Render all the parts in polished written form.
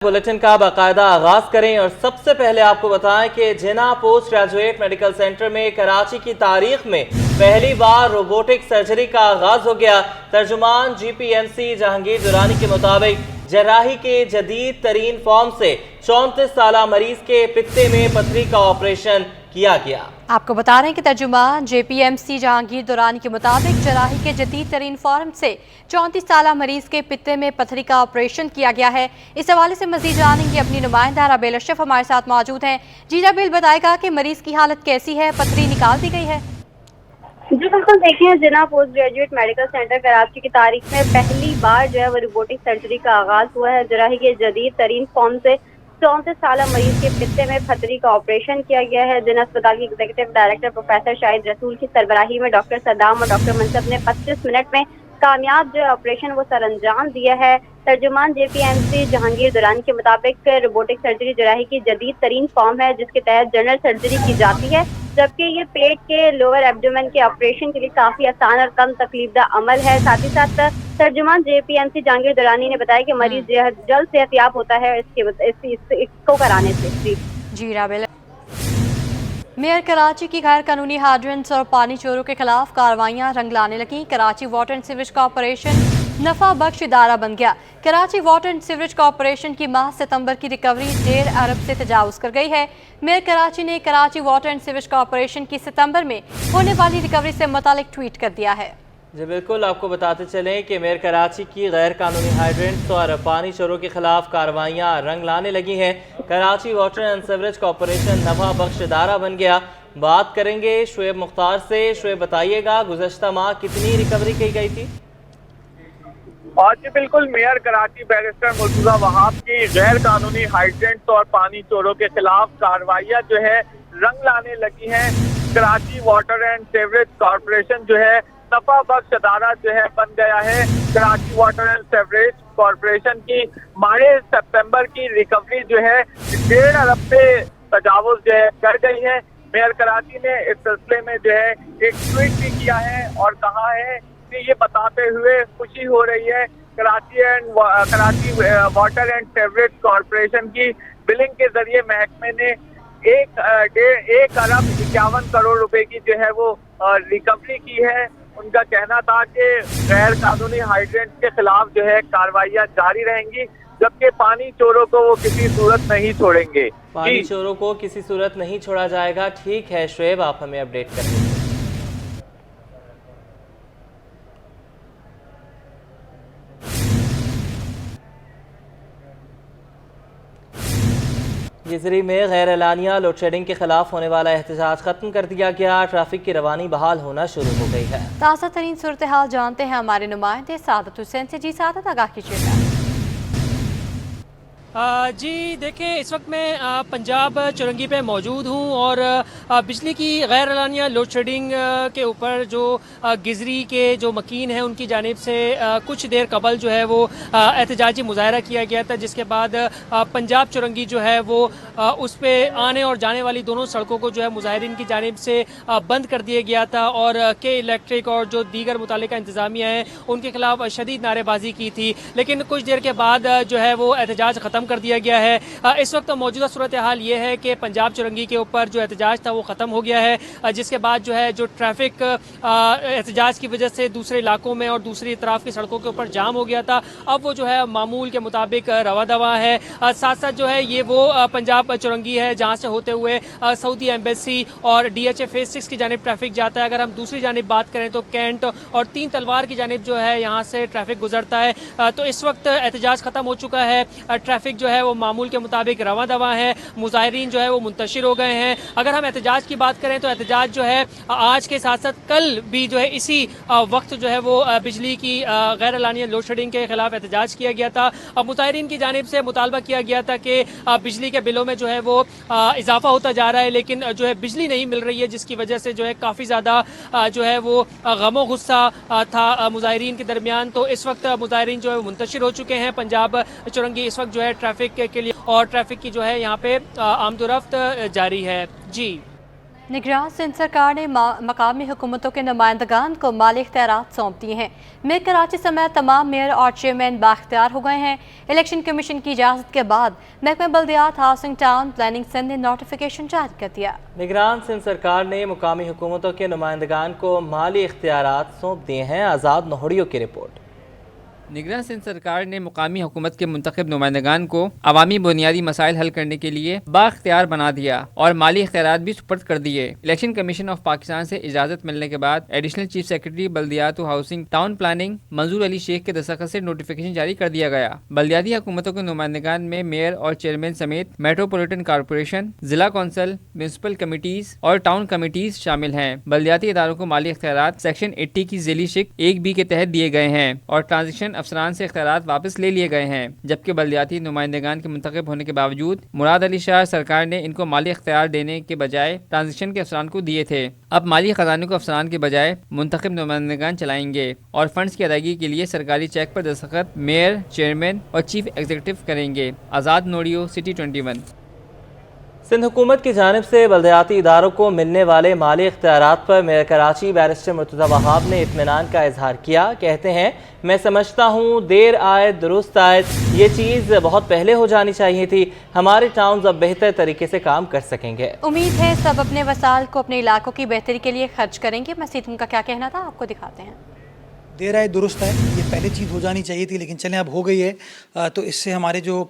Bulletin का बाकायदा आगाज करें और सबसे पहले आपको बताएं कि जिन्ना पोस्ट ग्रेजुएट मेडिकल सेंटर में कराची की तारीख में पहली बार रोबोटिक सर्जरी का आगाज हो गया। तर्जुमान GPMC जहांगीर दुरानी के मुताबिक जर्राही के जदीद तरीन फॉर्म से 34 साला मरीज के पित्ते में पथरी का ऑपरेशन किया गया। आपको बता रहे हैं कि तर्जुमान JPMC जहांगीर दुरानी के मुताबिक जराही के जदीद तरीन फॉर्म से 34 साला मरीज के पित्ते में पथरी का ऑपरेशन किया गया है। इस हवाले से मजीद जानेंगे अपनी नुमाइंदा राबेल अशरफ हमारे साथ मौजूद हैं। जी राबेल, बताएगा कि मरीज की हालत कैसी है, पथरी निकाल दी गई है? जी बिल्कुल, देखिए Jinnah post graduate medical centre Karachi की तारीख में पहली बार जो है वो रोबोटिक सर्जरी का आगाज हुआ है। जराही के जदीद तरीन फॉर्म से 34 साला मरीज के पित्ते में पथरी का ऑपरेशन किया गया है। जिन्ना अस्पताल के एग्जीक्यूटिव डायरेक्टर प्रोफेसर शाहिद रसूल की सरबराही में डॉक्टर सद्दाम और डॉक्टर मनसब ने 25 मिनट में कामयाब जो ऑपरेशन वो सर अंजाम दिया है। तर्जुमान JPMC जहांगीर दुरानी के मुताबिक रोबोटिक सर्जरी जराही की जदीद तरीन फॉर्म है जिसके तहत जनरल सर्जरी की जाती है, जबकि ये पेट के लोअर एब्डोमेन के ऑपरेशन के लिए काफी आसान और कम तकलीफदा अमल है। साथ ही साथ तर्जुमान JPMC जहांगीर दुरानी ने बताया कि मरीज जल्द सेहतयाब होता है इसको कराने से। जी राबेल, मेयर कराची की गैर कानूनी हाइड्रेंट्स और पानी चोरों के खिलाफ कार्रवाइयां रंग लाने लगी। Karachi water and sewerage corporation नफा बख्श इदारा बन गया। Karachi water and sewerage corporation की माह सितंबर की रिकवरी 1.5 अरब से तजावुज कर गई है। मेयर कराची ने Karachi water and sewerage corporation की सितंबर में होने वाली रिकवरी से मुतालिक ट्वीट कर दिया है। जी बिल्कुल, आपको बताते चलें कि मेयर कराची की गैर कानूनी हाइड्रेंट्स और पानी चोरों के खिलाफ कार्रवाइयां रंग लाने लगी हैं। Karachi water and sewerage corporation नफा बख्श इदारा बन गया। बात करेंगे शुएब मुख्तार से। शुएब, बताइएगा गुज़श्ता माह कितनी रिकवरी की गई थी? और जी बिल्कुल, मेयर कराची बैरिस्टर मुर्तजा वहाब की गैर कानूनी हाइड्रेंट्स और पानी चोरों के खिलाफ कार्रवाइयां जो है रंग लाने लगी हैं। Karachi water and sewerage corporation जो है नफा बख्श अदारा जो है बन गया है। Karachi water and sewerage corporation की माह सितंबर की रिकवरी जो है 1.5 अरब पे तजावुज जो है कर गई है। मेयर कराची ने इस सिलसिले में जो है एक ट्वीट भी किया है और कहा है कि ये बताते हुए खुशी हो रही है Karachi water and sewerage corporation की बिलिंग के जरिए महकमे ने 1 अरब 51 करोड़ रुपए की जो है वो रिकवरी की है। उनका कहना था कि गैर कानूनी हाइड्रेंट के खिलाफ जो है कार्रवाइयां जारी रहेंगी, जबकि पानी चोरों को वो किसी सूरत नहीं छोड़ेंगे। पानी चोरों को किसी सूरत नहीं छोड़ा जाएगा। ठीक है शुएब, आप हमें अपडेट कर दीजिए। गिजरी में गैर एलानिया लोड शेडिंग के खिलाफ होने वाला एहतजाज खत्म कर दिया गया। ट्रैफिक की रवानी बहाल होना शुरू हो गई है। ताज़ा तरीन सूरत हाल जानते हैं हमारे नुमाइंदे सादत हुसैन से। जी सादत, आगाह कीजिएगा। जी देखिए, इस वक्त मैं पंजाब चुरंगी पे मौजूद हूँ और बिजली की गैर एलानिया लोड शेडिंग के ऊपर जो गिजरी के जो मकीन हैं उनकी जानिब से कुछ देर कबल जो है वो एहतजाजी मुजाहरा किया गया था, जिसके बाद पंजाब चुरंगी जो है वो उस पर आने और जाने वाली दोनों सड़कों को जो है मुजाहिरीन की जानिब से बंद कर दिया गया था और के इलेक्ट्रिक और जो दीगर मुतालिका इंतजामिया हैं उनके खिलाफ शदीद नारेबाजी की थी। लेकिन कुछ देर के बाद जो है वो एहतजाज ख़त्म कर दिया गया है। इस वक्त मौजूदा सूरत हाल ये है कि पंजाब चुरंगी के ऊपर जो एहतजाज था वो ख़त्म हो गया है, जिसके बाद जो है जो ट्रैफिक एहतजाज की वजह से दूसरे इलाकों में और दूसरी तरफ की सड़कों के ऊपर जाम हो गया था, अब वो जो है मामूल के मुताबिक रवा दवा है। साथ साथ जो है ये वो पंजाब चुरंगी है जहाँ से होते हुए सऊदी एम्बेसी और DHA फेज 6 की जानिब ट्रैफिक जाता है। अगर हम दूसरी जानिब बात करें तो कैंट और 3 तलवार की जानिब जो है यहाँ से ट्रैफिक गुजरता है। तो इस वक्त एहतजाज ख़त्म हो चुका है, ट्रैफिक जो है वो मामूल के मुताबिक रवा दवा है, मुजाहिरीन जो है वो मुंतशिर हो गए हैं। अगर हम एहतजाज की बात करें तो एहतजाज जो है आज के साथ साथ कल भी जो है इसी वक्त जो है वो बिजली की गैर एलानिया लोड शेडिंग के खिलाफ एहतजाज किया गया था। मुजाहिरीन की जानिब से मुतालबा किया गया था कि बिजली के बिलों में जो है वो इजाफा होता जा रहा है, लेकिन जो है बिजली नहीं मिल रही है, जिसकी वजह से जो है काफ़ी ज़्यादा जो है वो गमो गुस्सा था मुजाहिरीन के दरमियान। तो इस वक्त मुजाहिरीन जो है मुंतशिर हो चुके हैं। पंजाब चुरंगी इस वक्त जो है ट्रैफिक के लिए और ट्रैफिक की जो है यहाँ पे आमदोरफ्त जारी है। जी निगरान सिंध सरकार ने मकामी हुकूमतों के नुमाइंदगान को माली इख्तियारात सौंप दिए हैं। मेयर कराची समेत तमाम मेयर और चेयरमैन बाख्तियार हो गए हैं। इलेक्शन कमीशन की इजाज़त के बाद महकमा बल्दियात, हाउसिंग, टाउन प्लानिंग सिंध ने नोटिफिकेशन जारी कर दिया। निगरान सिंध सरकार ने मुकामी हुकूमतों के नुमाइंदगान को माली इख्तियारात सौंप दिए हैं। आज़ाद नोहड़ियों की रिपोर्ट। निगरान सिंध सरकार ने मुकामी हुकूमत के मुंतखब नुमाइंदगान को अवामी बुनियादी मसाइल हल करने के लिए बाख्तियार बना दिया और माली इख्तियारात भी सुपर्द कर दिए। इलेक्शन कमीशन ऑफ पाकिस्तान से इजाज़त मिलने के बाद एडिशनल चीफ सेक्रेटरी बल्दियात, housing, town planning Manzoor Ali Sheikh के दस्तखत से नोटिफिकेशन जारी कर दिया गया। बल्दियाती हुकूमतों के नुमाइंदगान में मेयर और चेयरमैन समेत मेट्रोपॉलिटन कॉरपोरेशन, जिला कौंसल, म्यूनसिपल कमिटीज़ और टाउन कमिटीज़ शामिल हैं। बल्दियाती इदारों को माली इख्तियारात सेक्शन 80 की ज़ेली शिक 1B के तहत दिए गए हैं और ट्रांजिशन अफसरान से इख्तियारात वापस ले लिए गए हैं, जबकि बल्दियाती नुमाइंदगान के मुंतखब होने के बावजूद मुराद अली शाह सरकार ने इनको माली इख्तियार देने के बजाय ट्रांजिशन के अफसरान को दिए थे। अब माली खजाने को अफसरान के बजाय मुंतखब नुमाइंदगान चलाएंगे और फंड्स की अदायगी के लिए सरकारी चेक पर दस्तखत मेयर, चेयरमैन और चीफ एग्जीक्यूटिव करेंगे। आज़ाद नोडियो, सिटी 21। सिंध हुकूमत की जानिब से बल्दियाती इदारों को मिलने वाले माली इख्तियारात पर मेयर कराची बैरिस्टर मुर्तज़ा वहाब ने इत्मीनान का इजहार किया। कहते हैं, मैं समझता हूँ देर आए दुरुस्त आए, ये चीज़ बहुत पहले हो जानी चाहिए थी। हमारे टाउन्स अब बेहतर तरीके से काम कर सकेंगे। उम्मीद है सब अपने वसाइल को अपने इलाकों की बेहतरी के लिए खर्च करेंगे। मसीद उनका क्या कहना था, आपको दिखाते हैं। देर आए दुरुस्त है, ये पहले चीज़ हो जानी चाहिए थी, लेकिन चलें अब हो गई है। तो इससे हमारे जो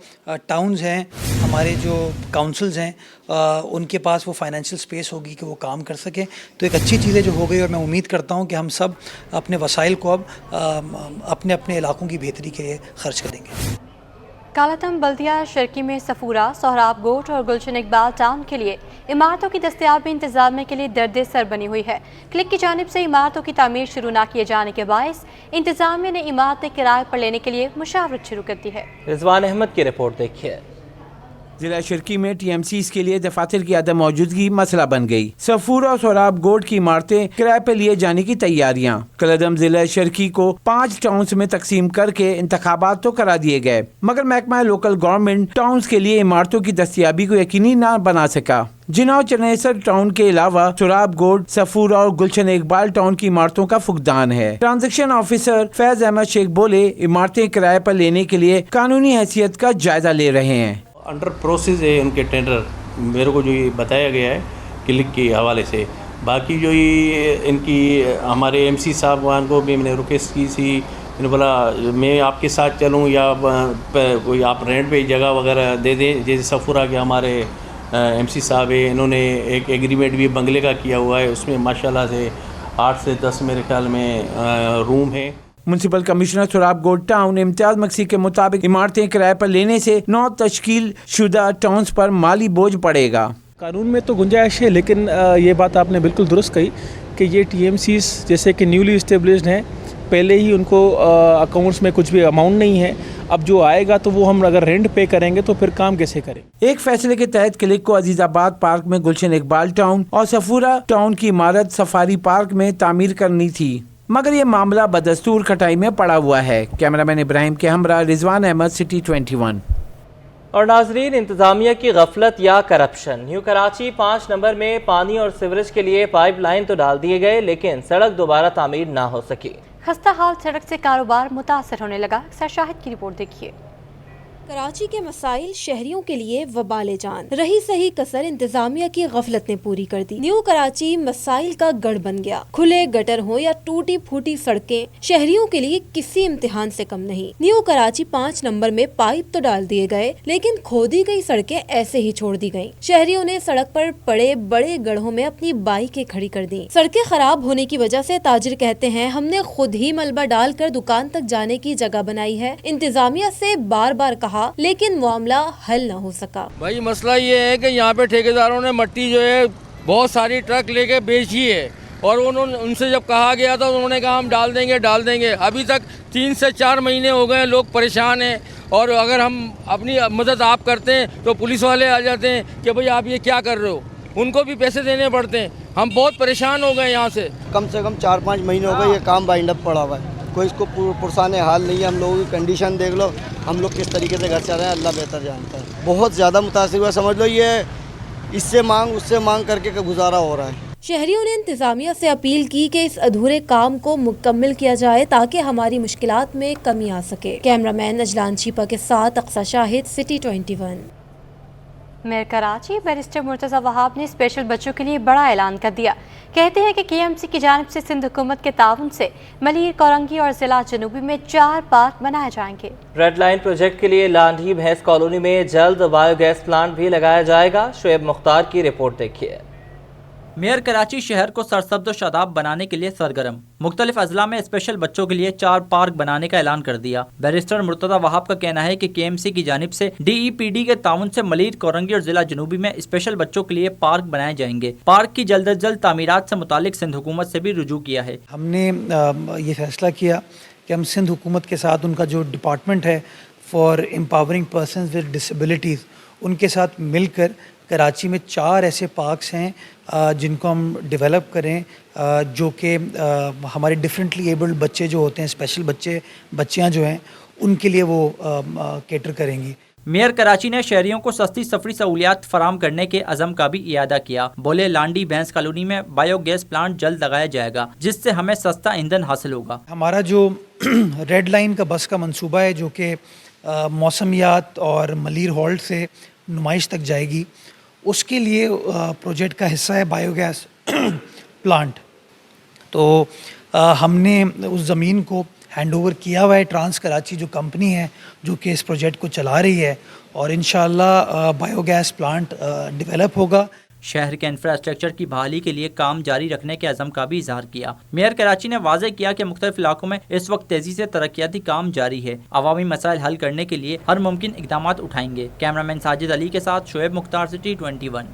टाउन्स हैं, हमारे जो काउंसिल्स हैं, उनके पास वो फाइनेंशियल स्पेस होगी कि वो काम कर सकें। तो एक अच्छी चीज़ है जो हो गई, और मैं उम्मीद करता हूँ कि हम सब अपने वसाइल को अब अपने अपने इलाकों की बेहतरी के लिए खर्च करेंगे। कालातम बल्दिया शर्की में सफूरा, सोहराब गोट और गुलशन इकबाल टाउन के लिए इमारतों की दस्तयाबी इंतजामिया के लिए दर्द सर बनी हुई है। क्लिक की जानिब से इमारतों की तामीर शुरू न किए जाने के बायस इंतजामिया ने इमारतें किराए पर लेने के लिए मुशावरत शुरू कर दी है। रिजवान अहमद की रिपोर्ट देखिए। जिला शिरकी में TMCs के लिए दफातर की अदम मौजूदगी मसला बन गई। सफूरा और सोहराब गोट की इमारतें किराए पर लिए जाने की तैयारियां। कलअदम जिला शिरकी को 5 टाउन्स में तकसीम करके इंतखाबात तो करा दिए गए, मगर महकमा लोकल गवर्नमेंट टाउन्स के लिए इमारतों की दस्तयाबी को यकीनी न बना सका। जिन्ना चनेसर टाउन के अलावा सोहराब गोट, सफूरा और गुलशन इकबाल टाउन की इमारतों का फुकदान है। ट्रांजेक्शन ऑफिसर फैज अहमद शेख बोले, इमारतें किराए पर लेने के लिए कानूनी हैसियत का जायजा ले रहे हैं। अंडर प्रोसेस है उनके टेंडर, मेरे को जो ये बताया गया है क्लिक के हवाले से। बाकी जो ये इनकी हमारे MC साहब को भी मैंने रिक्वेस्ट की थी, मैंने बोला मैं आपके साथ चलूँ या कोई आप रेंट पे जगह वगैरह दे दें। जैसे सफूरा के हमारे MC साहब है, इन्होंने एक एग्रीमेंट भी बंगले का किया हुआ है, उसमें माशाल्लाह से 8 से 10 मेरे ख्याल में रूम है। म्युनिसिपल कमिश्नर सोहराब गोट टाउन इम्तियाज मक्सी के मुताबिक इमारतें किराए पर लेने से 9 तश्कील शुदा टाउन्स पर माली बोझ पड़ेगा। कानून में तो गुंजाइश है, लेकिन ये बात आपने बिल्कुल दुरुस्त कही कि ये TMCs जैसे कि न्यूली इस्टेब्लिश्ड हैं, पहले ही उनको अकाउंट्स में कुछ भी अमाउंट नहीं है। अब जो आएगा तो वो हम अगर रेंट पे करेंगे तो फिर काम कैसे करें। एक फैसले के तहत क्लिक को अजीजाबाद पार्क में गुलशन इकबाल टाउन और सफूरा टाउन की इमारत सफारी पार्क में तामीर करनी थी, मगर ये मामला बदस्तूर खटाई में पड़ा हुआ है। कैमरामैन इब्राहिम के हमरा रिजवान अहमद, सिटी 21। और नाजरीन, इंतजामिया की गफलत या करप्शन। न्यू कराची 5 नंबर में पानी और सीवरेज के लिए पाइपलाइन तो डाल दिए गए, लेकिन सड़क दोबारा तामीर ना हो सकी। खस्ता हाल सड़क से कारोबार मुतासर होने लगा। अक्सर शाहिद की रिपोर्ट देखिए। कराची के मसाइल शहरियों के लिए वबाले जान। रही सही कसर इंतजामिया की गफलत ने पूरी कर दी। न्यू कराची मसाइल का गढ़ बन गया। खुले गटर हो या टूटी फूटी सड़कें, शहरियों के लिए किसी इम्तिहान से कम नहीं। न्यू कराची 5 नंबर में पाइप तो डाल दिए गए, लेकिन खोदी गई सड़कें ऐसे ही छोड़ दी गयी। शहरियों ने सड़क पर पड़े बड़े गड्ढों में अपनी बाइकें खड़ी कर दी। सड़कें खराब होने की वजह से ताजिर कहते हैं, हमने खुद ही मलबा डालकर दुकान तक जाने की जगह बनाई है। इंतजामिया से बार बार कहा, लेकिन मामला हल न हो सका। भाई मसला ये है कि यहाँ पे ठेकेदारों ने मट्टी जो है बहुत सारी ट्रक लेके बेची है, और उन्होंने उनसे जब कहा गया था उन्होंने कहा हम डाल देंगे। अभी तक 3 से 4 महीने हो गए, लोग परेशान हैं। और अगर हम अपनी मदद आप करते हैं तो पुलिस वाले आ जाते हैं कि भाई आप ये क्या कर रहे हो, उनको भी पैसे देने पड़ते हैं। हम बहुत परेशान हो गए यहाँ से कम 4-5 महीने हो गए ये काम बाइंड अप पड़ा हुआ है। कोई इसको पुरसाने हाल नहीं है। हम लोगों की कंडीशन देख लो, हम लोग किस तरीके से घर चल रहे हैं, अल्लाह बेहतर जानता है। बहुत ज़्यादा मुतासिर हुआ, समझ लो ये اس سے مانگ کر کے گزارا ہو رہا ہے. شہریوں نے انتظامیہ سے اپیل کی کہ اس ادھورے کام کو مکمل کیا جائے تاکہ ہماری مشکلات میں کمی آ سکے. کیمرہ مین اجلان چیپا کے ساتھ Aqsa Shahid, city 21. Mayor Karachi barrister Murtaza Wahab نے اسپیشل بچوں کے لیے بڑا اعلان کر دیا. کہتے ہیں کہ KMC کی جانب سے سندھ حکومت کے تعاون سے ملیر، کورنگی اور ضلع جنوبی میں 4 پارک بنائے جائیں گے. ریڈ لائن پروجیکٹ کے لیے لانڈھی بھینس کالونی میں جلد بایو گیس پلانٹ بھی لگایا جائے گا. شعیب مختار کی رپورٹ دیکھیے. میئر کراچی شہر کو سرسبز و شاداب بنانے کے لیے سرگرم. مختلف اضلاع میں اسپیشل بچوں کے لیے 4 پارک بنانے کا اعلان کر دیا. بیرسٹر مرتضی وہاب کا کہنا ہے کہ KMC کی جانب سے DEPD کے تعاون سے ملیر، کورنگی اور ضلع جنوبی میں اسپیشل بچوں کے لیے پارک بنائے جائیں گے. پارک کی جلد از جلد تعمیرات سے متعلق سندھ حکومت سے بھی رجوع کیا ہے. ہم نے یہ فیصلہ کیا کہ ہم سندھ حکومت کے ساتھ ان کا جو ڈپارٹمنٹ ہے for empowering persons with disabilities, ان کے ساتھ مل کر کراچی میں 4 ایسے پارکس ہیں جن کو ہم ڈیولپ کریں، جو کہ ہمارے ڈفرینٹلی ایبلڈ بچے جو ہوتے ہیں، اسپیشل بچیاں جو ہیں، ان کے لیے وہ کیٹر کریں گی. میئر کراچی نے شہریوں کو سستی سفری سہولیات فراہم کرنے کے عزم کا بھی اعادہ کیا. بولے لانڈی بھینس کالونی میں بایو گیس پلانٹ جلد لگایا جائے گا جس سے ہمیں سستا ایندھن حاصل ہوگا. ہمارا جو ریڈ لائن کا بس کا منصوبہ ہے جو کہ موسمیات اور ملیر ہالٹ سے نمائش تک جائے گی، اس کے لیے پروجیکٹ کا حصہ ہے بایو گیس پلانٹ. تو ہم نے اس زمین کو ہینڈ اوور کیا ہوا ہے ٹرانس کراچی جو کمپنی ہے جو کہ اس پروجیکٹ کو چلا رہی ہے، اور انشاءاللہ بایو گیس پلانٹ ڈیولپ ہوگا. شہر کے انفراسٹرکچر کی بحالی کے لیے کام جاری رکھنے کے عزم کا بھی اظہار کیا. میئر کراچی نے واضح کیا کہ مختلف علاقوں میں اس وقت تیزی سے ترقیاتی کام جاری ہے. عوامی مسائل حل کرنے کے لیے ہر ممکن اقدامات اٹھائیں گے. کیمرہ مین ساجد علی کے ساتھ شعیب مختار، سٹی 21.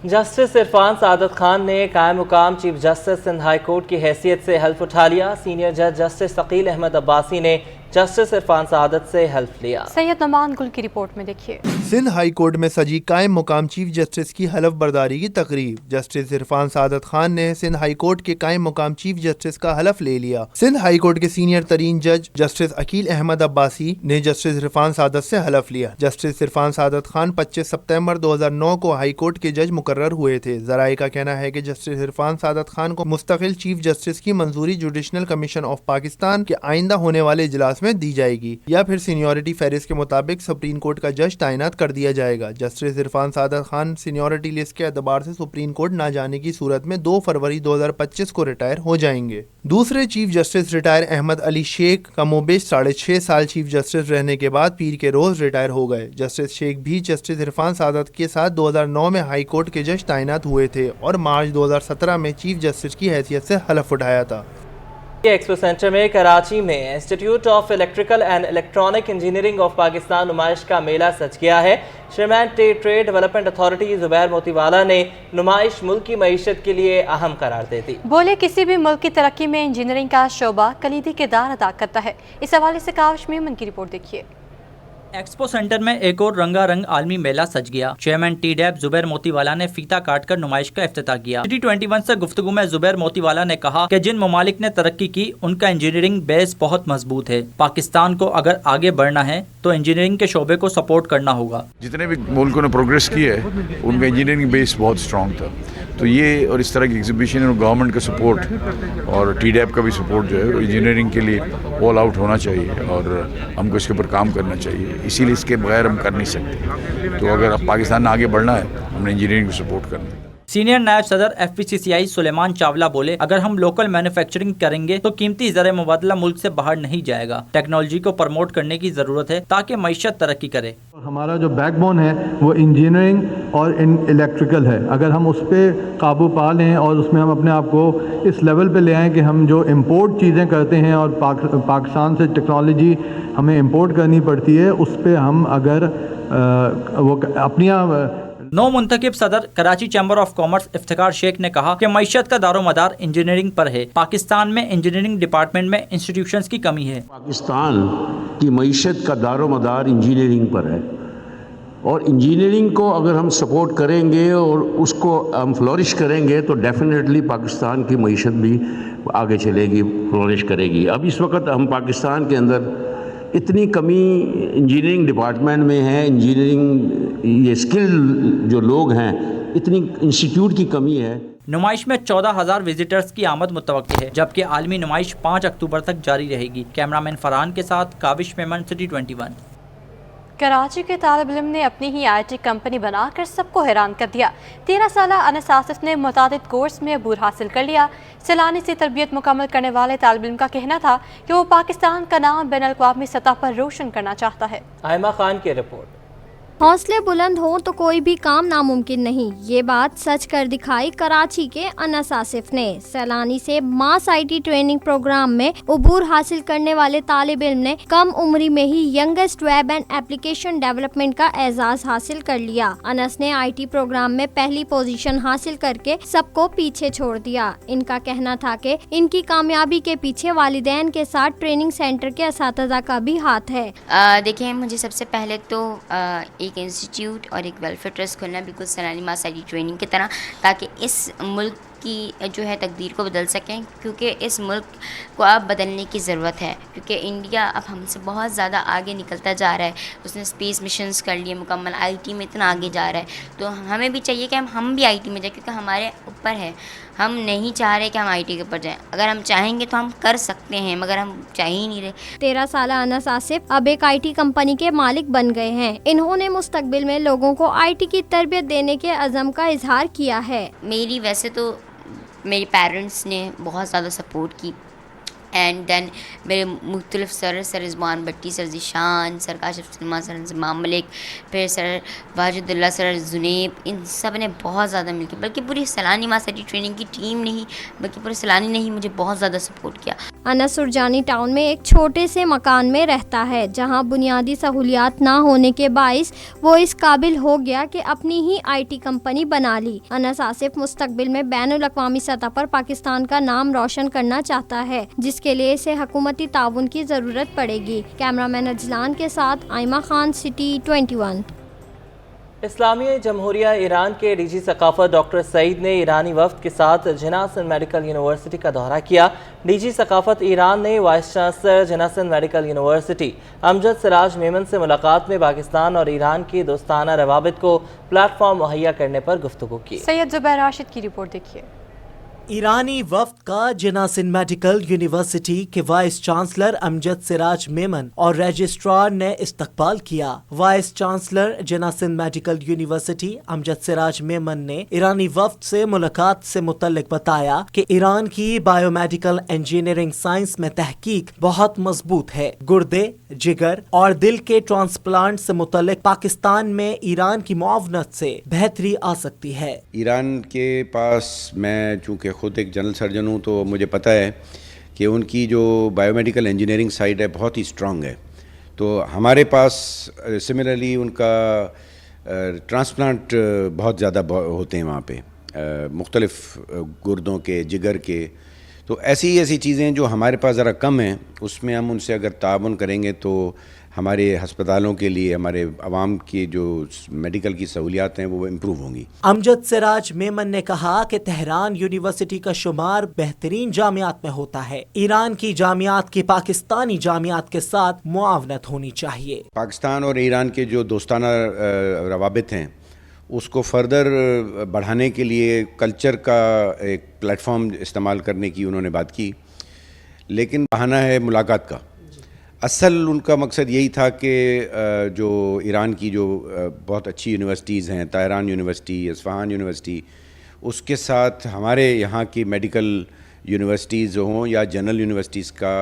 جسٹس عرفان سعادت خان نے قائم مقام chief justice Sindh high court کی حیثیت سے حلف اٹھا لیا. سینئر جج جسٹس ثقیل احمد عباسی نے جسٹس عرفان سعادت سے حلف لیا. سید نعمان گل کی رپورٹ میں دیکھیے. سندھ ہائی کورٹ میں سجی قائم مقام چیف جسٹس کی حلف برداری کی تقریب. جسٹس عرفان سعادت خان نے سندھ ہائی کورٹ کے قائم مقام چیف جسٹس کا حلف لے لیا. سندھ ہائی کورٹ کے سینئر ترین جج جسٹس عقیل احمد عباسی نے جسٹس عرفان سعادت سے حلف لیا. جسٹس عرفان سعادت خان 25 ستمبر 2009 کو ہائی کورٹ کے جج مقرر ہوئے تھے. ذرائع کا کہنا ہے کہ جسٹس عرفان سعادت خان کو مستقل چیف جسٹس کی منظوری جوڈیشنل کمیشن آف پاکستان کے آئندہ ہونے والے اجلاس میں دی جائے گی، یا پھر سینیورٹی فہرست کے مطابق سپریم کورٹ کا جج تعینات کر دیا جائے گا. جسٹس عرفان سعادت خان سینیورٹی لسٹ کے اعتبار سے سپریم کورٹ نہ جانے کی صورت میں 2 فروری 2025 کو ریٹائر ہو جائیں گے. دوسرے چیف جسٹس ریٹائر احمد علی شیخ کم و بیش 6.5 سال چیف جسٹس رہنے کے بعد پیر کے روز ریٹائر ہو گئے. جسٹس شیخ بھی جسٹس عرفان سعادت کے ساتھ 2009 میں ہائی کورٹ کے جج تعینات ہوئے تھے اور مارچ 2017 میں چیف جسٹس کی حیثیت سے حلف اٹھایا تھا. ایکسپو سینٹر میں کراچی میں institute of electrical and electronic engineering of Pakistan نمائش کا میلہ سج گیا ہے. چیئرمین ٹریڈ ڈیولپمنٹ اتھارٹی زبیر موتی والا نے نمائش ملک کی معیشت کے لیے اہم قرار دے دی. بولے کسی بھی ملک کی ترقی میں انجینئرنگ کا شعبہ کلیدی کردار ادا کرتا ہے. اس حوالے سے کاوش میمن کی رپورٹ دیکھیے. ایکسپو سینٹر میں ایک اور رنگا رنگ عالمی میلہ سج گیا. چیئرمین ٹیڈیب زبیر موتی والا نے فیتا کاٹ کر نمائش کا افتتاح کیا. سٹی 21 سے گفتگو میں زبیر موتی والا نے کہا کہ جن ممالک نے ترقی کی ان کا انجینئرنگ بیس بہت مضبوط ہے. پاکستان کو اگر آگے بڑھنا ہے تو انجینئرنگ کے شعبے کو سپورٹ کرنا ہوگا. جتنے بھی ملکوں نے پروگریس کی ہے ان کا انجینئرنگ بیس بہت اسٹرانگ تھا. تو یہ اور اس طرح کی ایگزیبیشن اور گورنمنٹ کا سپورٹ اور ٹی ڈیب کا بھی سپورٹ جو ہے انجینئرنگ کے لیے آل آؤٹ ہونا چاہیے اور ہم کو اس کے اوپر کام کرنا چاہیے. اسی لیے اس کے بغیر ہم کر نہیں سکتے. تو اگر اب پاکستان نے آگے بڑھنا ہے ہم نے انجینئرنگ کو سپورٹ کرنا ہے. سینئر نائب صدر FPCCI سلیمان چاولہ بولے اگر ہم لوکل مینوفیکچرنگ کریں گے تو قیمتی زر مبادلہ ملک سے باہر نہیں جائے گا. ٹیکنالوجی کو پروموٹ کرنے کی ضرورت ہے تاکہ معیشت ترقی کرے. ہمارا جو بیک بون ہے وہ انجینئرنگ اور الیکٹریکل ہے. اگر ہم اس پہ قابو پا لیں اور اس میں ہم اپنے آپ کو اس لیول پہ لے آئیں کہ ہم جو امپورٹ چیزیں کرتے ہیں اور پاکستان سے ٹیکنالوجی ہمیں امپورٹ کرنی پڑتی ہے اس پہ ہم اگر وہ اپنی نو منتخب صدر Karachi chamber of commerce Iftikhar شیخ نے کہا کہ معیشت کا دار و مدار انجینئرنگ پر ہے. پاکستان میں انجینئرنگ ڈپارٹمنٹ میں انسٹیٹیوشنز کی کمی ہے. پاکستان کی معیشت کا دار و مدار انجینئرنگ پر ہے اور انجینئرنگ کو اگر ہم سپورٹ کریں گے اور اس کو ہم فلورش کریں گے تو ڈیفینیٹلی پاکستان کی معیشت بھی آگے چلے گی، فلورش کرے گی. اب اس وقت ہم پاکستان کے اندر इतनी कमी इंजीनियरिंग डिपार्टमेंट में है, इंजीनियरिंग ये स्किल्ड जो लोग हैं, इतनी इंस्टीट्यूट की कमी है। नुमाइश में 14,000 विजिटर्स की आमद मुतवक्की है, जबकि आलमी नुमाइश 5 अक्टूबर तक जारी रहेगी। कैमरामैन फरहान के साथ काबिश मेमन, सिटी 21। कराची के तालिब इल्म ने अपनी ही IT कंपनी बनाकर सबको हैरान कर दिया। 13 साला अनस आसिफ ने मुतादिद कोर्स में अबूर हासिल कर लिया। सैलानी से तरबियत मुकम्मल करने वाले तालिब इल्म का कहना था कि वो पाकिस्तान का नाम बैन अल-अक़वामी सतह पर रोशन करना चाहता है। आयमा खान की रिपोर्ट। हौसले बुलंद हों तो कोई भी काम नामुमकिन नहीं, ये बात सच कर दिखाई कराची के अनस आसिफ ने। सैलानी से मास IT ट्रेनिंग प्रोग्राम में अबूर हासिल करने वाले तालिब इल्म ने कम उम्री में ही youngest web and application development का एजाज हासिल कर लिया। अनस ने IT प्रोग्राम में पहली पोजीशन हासिल करके सबको पीछे छोड़ दिया। इनका कहना था कि इनकी कामयाबी के पीछे वालिदैन के साथ ट्रेनिंग सेंटर के असातिज़ा का भी हाथ है। देखिए, मुझे सबसे पहले तो एक इंस्टीट्यूट और एक वेलफेयर ट्रस्ट खोलना, बिल्कुल सैलानी मास IT ट्रेनिंग की तरह, ताकि इस मुल्क की जो है तकदीर को बदल सकें, क्योंकि इस मुल्क को अब बदलने की ज़रूरत है, क्योंकि इंडिया अब हमसे बहुत ज़्यादा आगे निकलता जा रहा है। उसने स्पेस मिशंस कर लिए मुकम्मल, IT में इतना आगे जा रहा है, तो हमें भी चाहिए कि हम भी IT में जाएँ, क्योंकि हमारे ऊपर है। हम नहीं चाह रहे कि हम IT के ऊपर जाएँ, अगर हम चाहेंगे तो हम कर सकते हैं, मगर हम चाह ही नहीं रहे। 13 साला अनस आसिफ अब एक IT कंपनी के मालिक बन गए हैं। इन्होंने मुस्तकबिल में लोगों को IT की तरबियत देने के अज़म का इजहार किया है। मेरी वैसे तो मेरे पेरेंट्स ने बहुत ज़्यादा सपोर्ट की, एंड देन मेरे मुख्तलिफ sir Rizwan Bhatti, sir Zeeshan, sir Kashif Salman, sir Inzamam Malik, फिर सर वाजिदुल्लाह, सर जुनेब, इन सब ने बहुत ज़्यादा मिलकर, बल्कि पूरी सैलानी मास IT ट्रेनिंग की टीम ने ही, बल्कि पूरे सैलानी ने ही मुझे बहुत ज़्यादा सपोर्ट किया। अनस सुरजानी टाउन में एक छोटे से मकान में रहता है, जहां बुनियादी सहूलियात ना होने के बाइस वो इस काबिल हो गया कि अपनी ही IT कंपनी बना ली। अनस आसिफ मुस्तकबिल में बैनुल अक़वामी सतह पर पाकिस्तान का नाम रोशन करना चाहता है, जिसके लिए इसे हुकूमती ताउन की ज़रूरत पड़ेगी। कैमरामैन अजलान के साथ आयमा खान, सिटी 21। इस्लामी जमहूरिया ईरान के DG सकाफत डॉक्टर सईद ने ईरानी वफ्द के साथ जनासन मेडिकल यूनिवर्सिटी का दौरा किया। DG सकाफत ईरान ने वाइस चांसलर जनासन मेडिकल यूनिवर्सिटी अमजद सिराज मेमन से मुलाकात में पाकिस्तान और ईरान की दोस्ताना रवाबित को प्लेटफॉर्म मुहैया करने पर गुफ्तगू की। सैयद जुबैर राशिद की रिपोर्ट देखिए। ईरानी वफ्द का जनासिन मेडिकल यूनिवर्सिटी के वाइस चांसलर अमजद सिराज मेमन और रजिस्ट्रार ने इस्तकबाल किया। वाइस चांसलर जनासिन मेडिकल यूनिवर्सिटी अमजद सिराज मेमन ने ईरानी वफ्द से मुलाकात से मुतल्लिक बताया कि ईरान की बायोमेडिकल इंजीनियरिंग साइंस में तहकीक बहुत मजबूत है। गुर्दे, जिगर और दिल के ट्रांसप्लांट से मुतल्लिक पाकिस्तान में ईरान की मुआवनत से बेहतरी आ सकती है। ईरान के पास, मैं चूँकि खुद एक जनरल सर्जन हूँ, तो मुझे पता है कि उनकी जो बायोमेडिकल इंजीनियरिंग साइड है बहुत ही स्ट्रांग है। तो हमारे पास सिमिलरली उनका ट्रांसप्लांट बहुत ज़्यादा होते हैं वहाँ पे, मुख्तलिफ गुर्दों के, जिगर के। तो ऐसी चीज़ें जो हमारे पास ज़रा कम हैं, उसमें हम उनसे अगर ताउन करेंगे तो हमारे हस्पतालों के लिए, हमारे अवाम की जो मेडिकल की सहूलियात हैं वो इम्प्रूव होंगी। अमजद सिराज मेमन ने कहा कि तेहरान यूनिवर्सिटी का शुमार बेहतरीन जामियात में होता है। ईरान की जामियात की पाकिस्तानी जामियात के साथ मुआवनत होनी चाहिए। पाकिस्तान और ईरान के जो दोस्ताना रवाबित हैं उसको फर्दर बढ़ाने के लिए कल्चर का एक प्लेटफॉर्म इस्तेमाल करने की उन्होंने बात की, लेकिन बहाना है मुलाकात का। असल उनका मकसद यही था कि जो ईरान की जो बहुत अच्छी यूनिवर्सिटीज़ हैं, तेहरान यूनिवर्सिटी, इस्फहान यूनिवर्सिटी, उसके साथ हमारे यहाँ की मेडिकल यूनिवर्सिटीज़ हों या जनरल यूनिवर्सिटीज़ का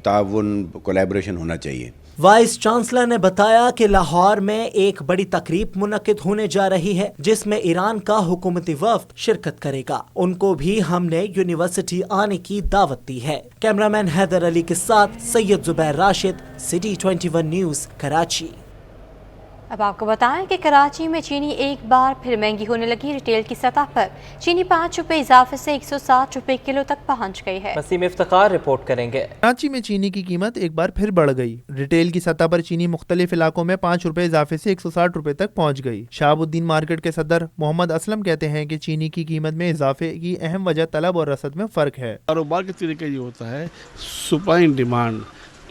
ताउन, कोलैबोरेशन होना चाहिए। वाइस चांसलर ने बताया कि लाहौर में एक बड़ी तकरीब मुनक्किद होने जा रही है, जिसमें ईरान का हुकूमती वफ्द शिरकत करेगा। उनको भी हमने यूनिवर्सिटी आने की दावत दी है। कैमरामैन हैदर अली के साथ सैयद जुबैर राशिद, सिटी 21 न्यूज़, कराची। अब आपको बताएं कि कराची में चीनी एक बार फिर महंगी होने लगी। रिटेल की सतह पर चीनी 5 रुपए इजाफे से 160 रुपए किलो तक पहुंच गई है। वसीम इफ्तिखार रिपोर्ट करेंगे। कराची में चीनी की कीमत एक बार फिर बढ़ गई। रिटेल की सतह पर चीनी मुख्तलिफ इलाकों में 5 रुपए इजाफे से 160 रुपए तक पहुंच गई। शहाबुद्दीन मार्केट के सदर मोहम्मद असलम कहते हैं कि चीनी की कीमत में इजाफे की अहम वजह तलब और रसद में फ़र्क है। कारोबार के तरीके ये होता है, सप्लाई एंड डिमांड।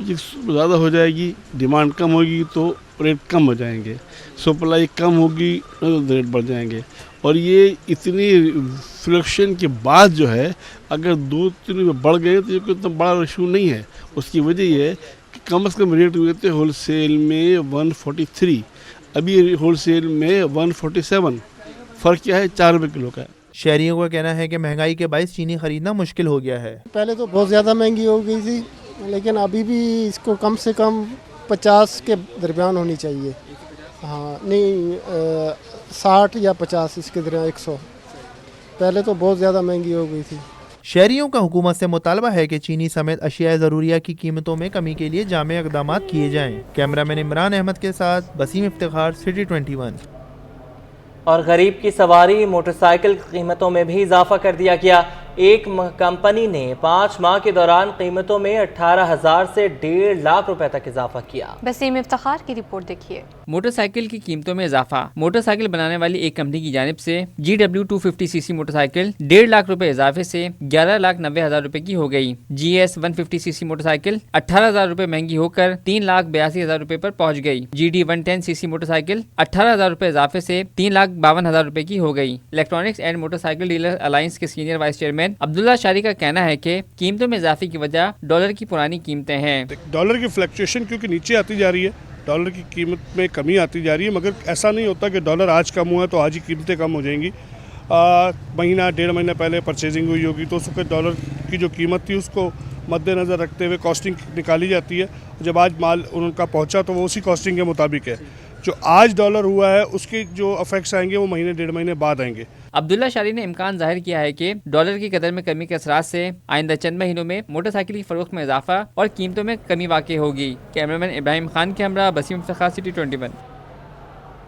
ज़्यादा हो जाएगी, डिमांड कम होगी तो रेट कम हो जाएंगे, सप्लाई कम होगी तो रेट बढ़ जाएंगे। और ये इतनी फ्लक्चुएशन के बाद जो है अगर 2-3 रुपये बढ़ गए तो ये कोई इतना बड़ा इशू नहीं है। उसकी वजह ये है कि कम से कम रेट हुए थे होलसेल में 143, अभी होलसेल में 147, फ़र्क क्या है, 4 रुपये किलो का है। शहरियों का कहना है कि महंगाई के बायस चीनी खरीदना मुश्किल हो गया है। पहले तो बहुत ज़्यादा महंगी हो गई थी, लेकिन अभी भी इसको कम से कम 50 के दरमियान होनी चाहिए। हाँ नहीं 60 या 50 इसके दरमियान 100। पहले तो बहुत ज़्यादा महंगी हो गई थी। शहरियों का हुकूमत से मुतालबा है कि चीनी समेत अशिया ज़रूरिया की कीमतों में कमी के लिए जामे इक़दामात किए जाएं। कैमरामैन इमरान अहमद के साथ वसीम इफ्तिखार, सिटी 21। और गरीब की सवारी मोटरसाइकिल की कीमतों में भी इजाफा कर दिया गया। एक कंपनी ने 5 माह के दौरान कीमतों में 18,000 से 1.5 लाख रुपए तक इजाफा किया। वसीम इफ्तिखार की रिपोर्ट देखिए। मोटरसाइकिल की कीमतों में इजाफा। मोटरसाइकिल बनाने वाली एक कंपनी की जानिब से GW 250cc मोटरसाइकिल 1.5 लाख रुपए इजाफे से 11,90,000 रुपए की हो गई। GS 150cc मोटरसाइकिल 18,000 रुपए महंगी होकर 3,82,000 रुपए पर पहुंच गई। GD 110cc मोटरसाइकिल 18,000 रुपए इजाफे से 3,52,000 रुपए की हो गई। Electronics and motorcycle dealer alliance के सीनियर वाइस चेयरमैन अब्दुल्ला शारी का कहना है कि कीमतों में इजाफे की वजह डॉलर की पुरानी कीमतें हैं। डॉलर की फ्लक्चुएशन क्योंकि नीचे आती जा रही है, डॉलर की कीमत में कमी आती जा रही है, मगर ऐसा नहीं होता कि डॉलर आज कम हुआ तो आज ही कीमतें कम हो जाएंगी। महीना 1.5 महीना पहले परचेजिंग हुई होगी तो उस वक्त डॉलर की जो कीमत थी उसको मद्देनज़र रखते हुए कॉस्टिंग निकाली जाती है। जब आज माल उनका पहुंचा तो वो उसी कॉस्टिंग के मुताबिक है। जो आज डॉलर हुआ है उसके जो इफेक्ट्स आएंगे वो महीने 1.5 महीने बाद आएंगे। अब्दुल्ला शारी ने इम्कान जाहिर किया है कि डॉलर की कदर में कमी के असरात से आइंदा चंद महीनों में मोटरसाइकिल की फरोख्त में इजाफा और कीमतों में कमी वाक़ई होगी। कैमरामैन इब्राहिम खान के हमरा वसीम इफ्तिखार, सिटी 21।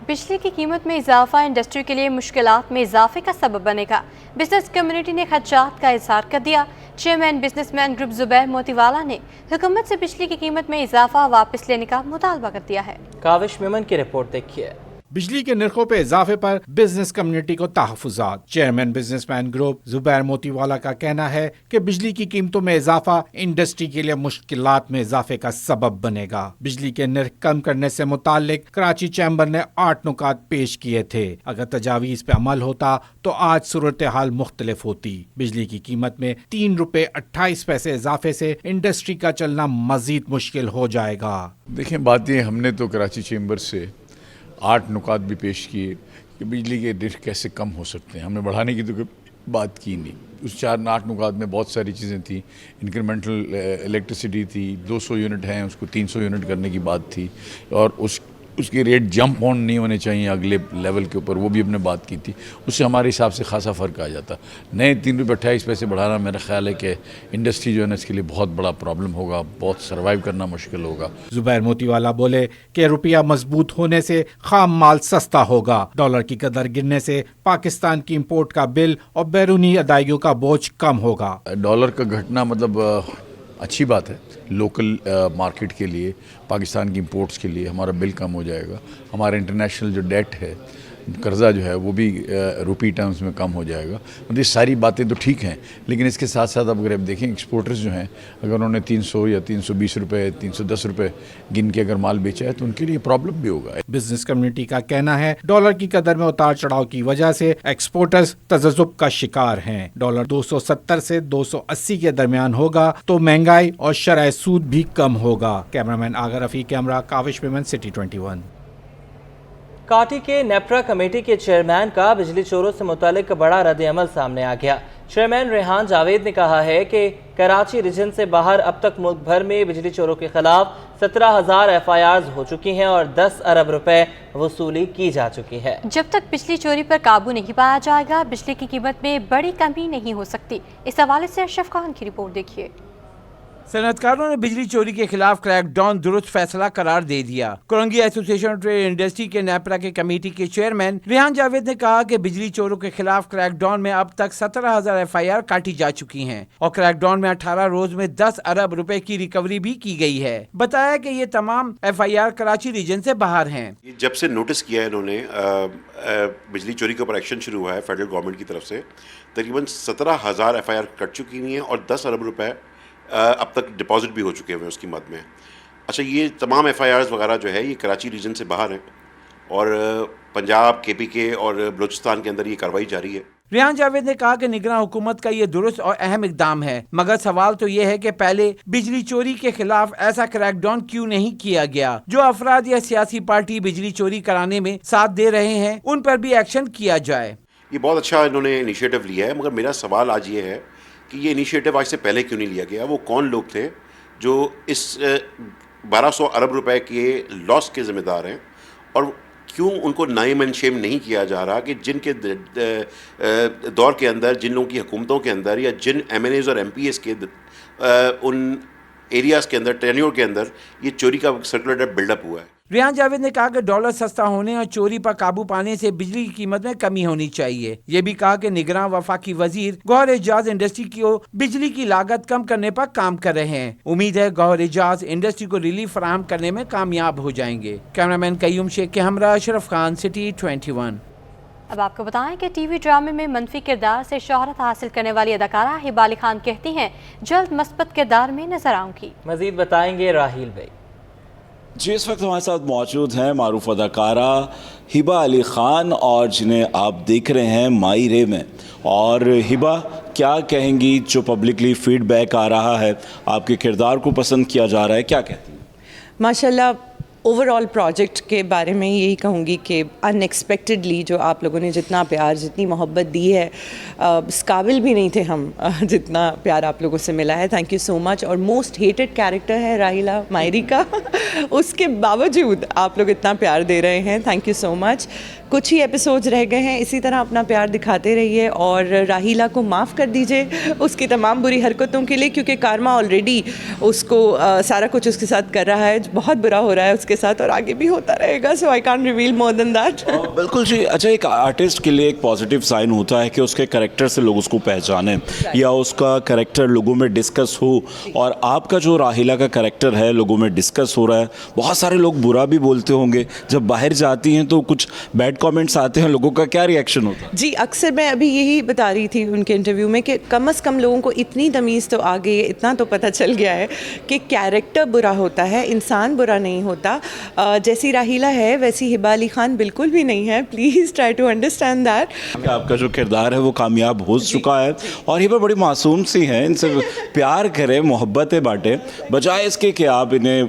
बिजली की कीमत में इजाफा इंडस्ट्री के लिए मुश्किलात में इजाफे का सबब बनेगा। बिजनेस कम्युनिटी ने खदशात का इजहार कर दिया। Chairman businessman group Zubair Motiwala ने हुकूमत से बिजली की कीमत में इजाफा वापस लेने का मुतालबा कर दिया है। काविश मेमन की रिपोर्ट देखिए। बिजली के निर्खों पे इजाफे पर बिजनेस कम्युनिटी को तहफ़्फ़ुज़ात। Chairman businessman group Zubair Motiwala का कहना है कि बिजली की कीमतों में इजाफा इंडस्ट्री के लिए मुश्किलात में इजाफे का सबब बनेगा। बिजली के निर्ख कम करने से मुताल्लिक कराची चैम्बर ने 8 नुकात पेश किए थे। अगर तजावीज़ पे अमल होता तो आज सूरत हाल मुख्तलिफ होती। बिजली की कीमत में 3 रुपए 28 पैसे इजाफे से इंडस्ट्री का चलना मजीद मुश्किल हो जाएगा। देखें, बात ये, हमने तो कराची चैम्बर से 8 नुकात भी पेश किए कि बिजली के निर्ख कैसे कम हो सकते हैं। हमने बढ़ाने की तो कोई बात की नहीं। उस 8 नुकात में बहुत सारी चीज़ें थी। इंक्रीमेंटल इलेक्ट्रिसिटी थी, 200 यूनिट हैं, उसको 300 यूनिट करने की बात थी, और उसके रेट जंप ऑन नहीं होने चाहिए अगले लेवल के ऊपर, वो भी हमने बात की थी। उससे हमारे हिसाब से खासा फ़र्क आ जाता। नए 3 रुपये 28 पैसे बढ़ाना मेरा ख्याल है कि इंडस्ट्री जो है ना इसके लिए बहुत बड़ा प्रॉब्लम होगा, बहुत सर्वाइव करना मुश्किल होगा। जुबैर मोतीवाला बोले कि रुपया मजबूत होने से खाम माल सस्ता होगा। डॉलर की कदर गिरने से पाकिस्तान की इम्पोर्ट का बिल और बैरूनी अदायगियों का बोझ कम होगा। डॉलर का घटना मतलब अच्छी बात है लोकल मार्केट के लिए, पाकिस्तान की इंपोर्ट्स के लिए हमारा बिल कम हो जाएगा। हमारा इंटरनेशनल जो डेट है, कर्जा जो है, वो भी रुपी टर्म्स में कम हो जाएगा। मतलब ये सारी बातें तो ठीक हैं, लेकिन इसके साथ साथ अब अगर आप देखें एक्सपोर्टर्स जो हैं, अगर उन्होंने 300 या 320 रुपये 310 रुपये गिन के अगर माल बेचा है तो उनके लिए प्रॉब्लम भी होगा। बिजनेस कम्युनिटी का कहना है डॉलर की कदर में उतार चढ़ाव की वजह से एक्सपोर्टर्स तजज़्ज़ुब का शिकार हैं। डॉलर 270 से 280 के दरमियान होगा तो महंगाई और शरह सूद भी कम होगा। कैमरामैन आगा रफी, कैमरा काविश मेमन, सिटी 21। काटी के नेप्रा कमेटी के चेयरमैन का बिजली चोरों से मुतालिक बड़ा रद्द-ए-अमल सामने आ गया। चेयरमैन रेहान जावेद ने कहा है कि कराची रीजन से बाहर अब तक मुल्क भर में बिजली चोरों के खिलाफ 17,000 FIRs हो चुकी हैं और 10 अरब रुपए वसूली की जा चुकी है। जब तक बिजली चोरी पर काबू नहीं पाया जाएगा, बिजली की कीमत में बड़ी कमी नहीं हो सकती। इस हवाले से अशरफ खान की रिपोर्ट देखिए। सनअतकारों ने बिजली चोरी के खिलाफ क्रैकडाउन दुरुस्त फैसला करार दे दिया। Korangi association of trade industry के नेपरा के कमेटी के चेयरमैन रेहान जावेद ने कहा कि बिजली चोरों के खिलाफ क्रैकडाउन में अब तक 17,000 FIR काटी जा चुकी हैं और क्रैकडाउन में 18 रोज में 10 अरब रुपए की रिकवरी भी की गई है। बताया कि ये तमाम FIR कराची रीजन से बाहर हैं। जब से नोटिस किया है इन्होंने बिजली चोरी के ऊपर एक्शन शुरू हुआ है फेडरल गवर्नमेंट की तरफ से, तकरीबन 17,000 FIR कट चुकी हुई हैं और 10 अरब रुपए اب تک ڈپازٹ بھی ہو چکے ہوئے ہیں اس کی مد میں. اچھا یہ تمام FIRs وغیرہ جو ہے یہ کراچی ریجن سے باہر ہیں اور پنجاب KPK اور بلوچستان کے اندر یہ کارروائی جاری ہے. ریحان جاوید نے کہا کہ نگراں حکومت کا یہ درست اور اہم اقدام ہے، مگر سوال تو یہ ہے کہ پہلے بجلی چوری کے خلاف ایسا کریک ڈاؤن کیوں نہیں کیا گیا؟ جو افراد یا سیاسی پارٹی بجلی چوری کرانے میں ساتھ دے رہے ہیں ان پر بھی ایکشن کیا جائے. یہ بہت اچھا انہوں نے انیشیٹو لیا ہے، مگر میرا سوال آج یہ ہے کہ یہ انیشیٹو آج سے پہلے کیوں نہیں لیا گیا؟ وہ کون لوگ تھے جو اس 1200 ارب روپے کے لاس کے ذمہ دار ہیں، اور کیوں ان کو نائم اینڈ شیم نہیں کیا جا رہا کہ جن کے دور کے اندر، جن لوگوں کی حکومتوں کے اندر یا جن MNAs اور MPs کے ان ایریاز کے اندر، ٹینیور کے اندر یہ چوری کا سرکولیٹر بلڈ اپ ہوا ہے. ریحان جاوید نے کہا کہ ڈالر سستا ہونے اور چوری پر قابو پانے سے بجلی کی قیمت میں کمی ہونی چاہیے. یہ بھی کہا کہ نگراں وفاقی وزیر گوہر اعجاز انڈسٹری کو بجلی کی لاگت کم کرنے پر کام کر رہے ہیں. امید ہے گوہر اعجاز انڈسٹری کو ریلیف فراہم کرنے میں کامیاب ہو جائیں گے. کیمرامین قیوم شیخ کے ہمراہ اشرف خان، سٹی 21. اب آپ کو بتائیں کہ ٹی وی ڈرامے میں منفی کردار سے شہرت حاصل کرنے والی اداکارہ ہبہ علی خان کہتی ہیں جلد مثبت کردار میں نظر آؤں گی. مزید بتائیں گے راہیل بھائی. جی اس وقت ہمارے ساتھ موجود ہیں معروف اداکارہ ہبہ علی خان، اور جنہیں آپ دیکھ رہے ہیں مائی رے میں. اور ہبہ کیا کہیں گی جو پبلکلی فیڈ بیک آ رہا ہے، آپ کے کردار کو پسند کیا جا رہا ہے، کیا کہتی ہیں؟ ماشاءاللہ اوور آل پروجیکٹ کے بارے میں یہی کہوں گی کہ ان ایکسپیکٹڈلی جو آپ لوگوں نے جتنا پیار، جتنی محبت دی ہے، اس قابل بھی نہیں تھے ہم جتنا پیار آپ لوگوں سے ملا ہے. تھینک یو سو مچ. اور موسٹ ہیٹڈ کیریکٹر ہے راہیلہ مائری کا، اس کے باوجود آپ لوگ اتنا پیار دے رہے ہیں. تھینک یو سو مچ. کچھ ہی ایپیسوڈز رہ گئے ہیں، اسی طرح اپنا پیار دکھاتے رہیے اور راہیلہ کو معاف کر دیجئے اس کی تمام بری حرکتوں کے لیے، کیونکہ کارما آلریڈی اس کو سارا کچھ اس کے ساتھ کر رہا ہے، بہت برا ہو رہا ہے اس کے ساتھ اور آگے بھی ہوتا رہے گا. So I can't reveal more than that. بالکل جی. اچھا ایک آرٹسٹ کے لیے ایک پازیٹیو سائن ہوتا ہے کہ اس کے کریکٹر سے لوگ اس کو پہچانیں یا اس کا کریکٹر لوگوں میں ڈسکس ہو، اور آپ کا جو راہیلہ کا کریکٹر ہے لوگوں میں ڈسکس ہو رہا ہے. بہت سارے لوگ برا بھی بولتے ہوں گے، جب باہر جاتی ہیں تو کچھ بیڈ کامنٹس آتے ہیں، لوگوں کا کیا ریئیکشن ہوتا ہے؟ جی اکثر میں ابھی یہی بتا رہی تھی ان کے انٹرویو میں کہ کم از کم لوگوں کو اتنی تمیز تو آ گئی ہے، اتنا تو پتہ چل گیا ہے کہ کیریکٹر برا ہوتا ہے، انسان برا نہیں ہوتا. جیسی راہیلہ ہے ویسی ہبہ علی خان بالکل بھی نہیں ہے. Please try to understand that. آپ کا جو کردار ہے وہ کامیاب ہو چکا ہے، اور ہبہ بڑی معصوم سی ہیں، ان سے پیار کریں، محبتیں بانٹیں، بجائے اس کے کہ آپ انہیں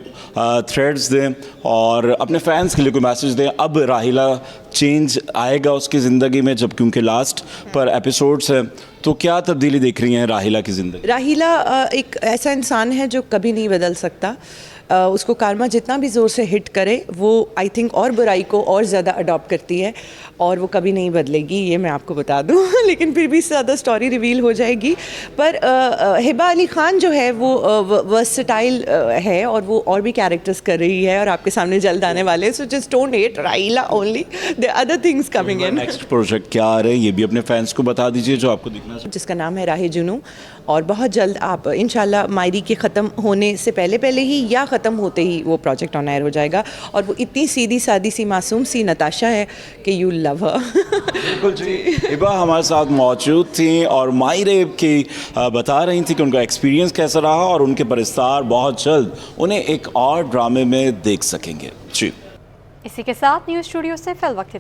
تھریڈز دیں اور اپنے فینس کے لیے کوئی میسج دیں. اب راہیلہ چینج آئے گا اس کی زندگی میں، جب کیونکہ لاسٹ پر ایپیسوڈس ہیں، تو کیا تبدیلی دیکھ رہی ہیں راہیلہ کی زندگی؟ راہیلہ ایک ایسا انسان ہے جو کبھی نہیں بدل سکتا. اس کو کارما جتنا بھی زور سے ہٹ کرے وہ آئی تھنک اور برائی کو اور زیادہ اڈاپٹ کرتی ہے، اور وہ کبھی نہیں بدلے گی، یہ میں آپ کو بتا دوں. لیکن پھر بھی اس سے زیادہ اسٹوری ریویل ہو جائے گی. پر ہبہ علی خان جو ہے وہ ورسٹائل ہے اور وہ اور بھی کیریکٹرز کر رہی ہے اور آپ کے سامنے جلد آنے والے. So just don't hate Raheela only, there are other things coming in. Next project کیا آ رہے ہیں یہ بھی اپنے فینس کو بتا دیجیے جو آپ کو دکھنا چاہیے. جس کا نام ہے راہ جنوں، اور بہت جلد آپ انشاءاللہ مائری کے ختم ہونے سے پہلے ہی یا ختم ہوتے ہی وہ پروجیکٹ آن ایئر ہو جائے گا. اور وہ اتنی سیدھی سادی سی معصوم سی نتاشا ہے کہ یو لو ہر. بالکل جی. ہبہ ہمارے ساتھ موجود تھیں اور مائی رے کی بتا رہی تھیں کہ ان کا ایکسپیرینس کیسا رہا، اور ان کے پرستار بہت جلد انہیں ایک اور ڈرامے میں دیکھ سکیں گے. جی اسی کے ساتھ نیوز اسٹوڈیو سے فی الوقت